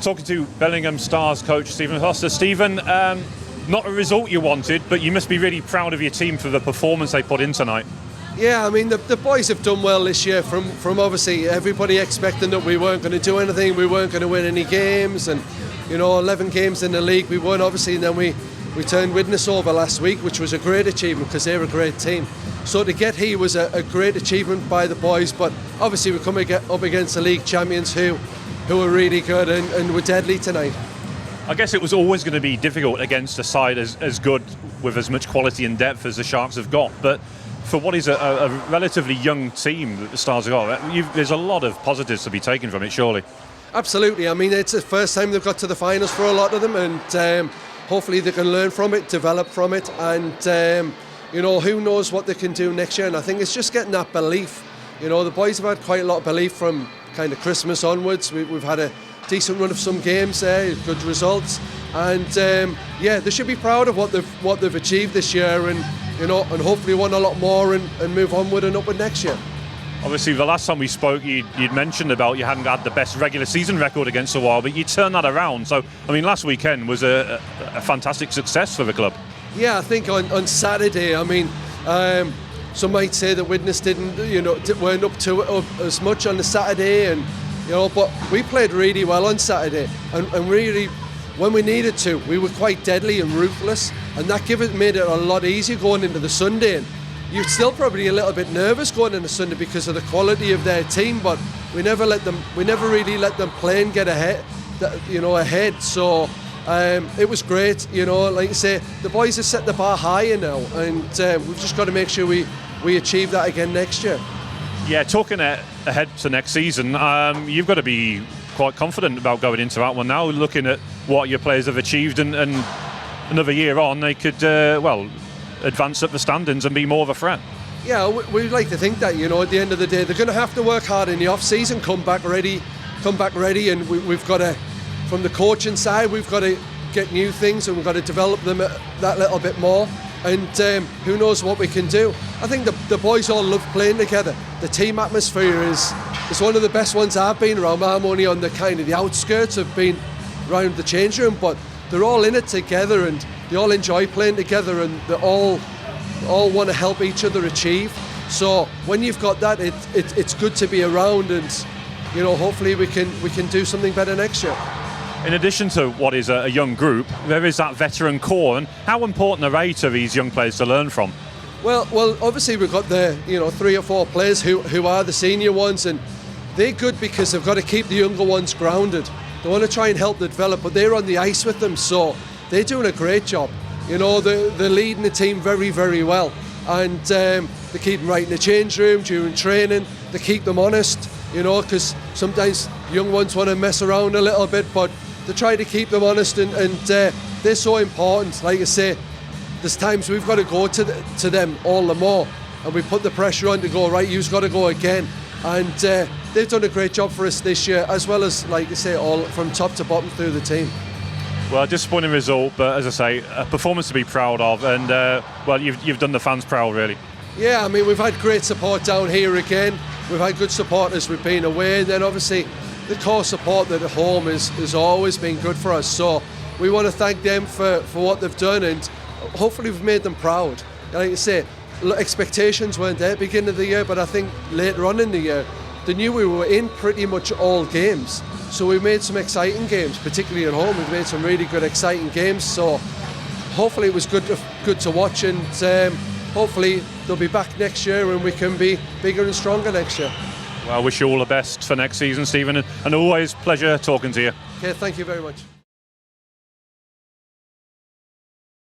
talking to Billingham Stars coach Stephen Foster. Stephen, not a result you wanted, but you must be really proud of your team for the performance they put in tonight. Yeah, I mean, the boys have done well this year from obviously everybody expecting that we weren't going to do anything, we weren't going to win any games, and 11 games in the league we won obviously, and then we turned Widnes over last week, which was a great achievement because they're a great team. So to get here was a great achievement by the boys, but obviously we're coming up against the league champions who are really good and were deadly tonight. I guess it was always going to be difficult against a side as good with as much quality and depth as the Sharks have got, but for what is a relatively young team that the Stars have got, there's a lot of positives to be taken from it, surely. Absolutely. I mean, it's the first time they've got to the finals for a lot of them, and hopefully they can learn from it, develop from it, and who knows what they can do next year. And I think it's just getting that belief. The boys have had quite a lot of belief from kind of Christmas onwards. We've had a decent run of some games there, good results, and they should be proud of what they've achieved this year, and hopefully won a lot more and move onward and upward next year. Obviously, the last time we spoke, you'd mentioned about you hadn't had the best regular season record against a while, but you turned that around. So, I mean, last weekend was a fantastic success for the club. Yeah, I think on Saturday, I mean, some might say that Widnes weren't up to it as much on the Saturday, and but we played really well on Saturday, and really, when we needed to, we were quite deadly and ruthless, and that made it a lot easier going into the Sunday. And you're still probably a little bit nervous going into Sunday because of the quality of their team, but we never really let them play and get ahead. So it was great. Like I say, the boys have set the bar higher now, and we've just got to make sure we achieve that again next year. Yeah, talking ahead to next season, you've got to be quite confident about going into that one now, looking at what your players have achieved, and another year on they could advance up the standings and be more of a threat. Yeah, we'd like to think that, at the end of the day they're going to have to work hard in the off season, come back ready, and we've got to, from the coaching side, we've got to get new things, and we've got to develop them that little bit more, and who knows what we can do. I think the boys all love playing together. The team atmosphere is one of the best ones I've been around. I'm only on the kind of the outskirts of being around the change room, but they're all in it together, and they all enjoy playing together, and they all want to help each other achieve. So when you've got that, it's good to be around, and hopefully we can do something better next year. In addition to what is a young group, there is that veteran core, and how important are they to these young players to learn from? Well, obviously we've got the 3 or 4 players who are the senior ones, and they're good because they've got to keep the younger ones grounded. They want to try and help them develop, but they're on the ice with them, so they're doing a great job. They're leading the team very, very well, and they keep them right in the change room during training. They keep them honest, because sometimes young ones want to mess around a little bit, but they try to keep them honest, and they're so important. Like I say, there's times we've got to go to them all the more, and we put the pressure on to go, right, you've got to go again. And they've done a great job for us this year, as well as, like I say, all from top to bottom through the team. Well, a disappointing result, but as I say, a performance to be proud of, and you've done the fans proud, really. Yeah, I mean, we've had great support down here again. We've had good support as we've been away, and then obviously the core support at home has always been good for us. So we want to thank them for what they've done, and hopefully we've made them proud. Like I say, expectations weren't there at the beginning of the year, but I think later on in the year they knew we were in pretty much all games, so we made some exciting games, particularly at home. We've made some really good exciting games, so hopefully it was good to watch, and hopefully they'll be back next year and we can be bigger and stronger next year. Well, I wish you all the best for next season, Stephen, and always pleasure talking to you. Okay, thank you very much.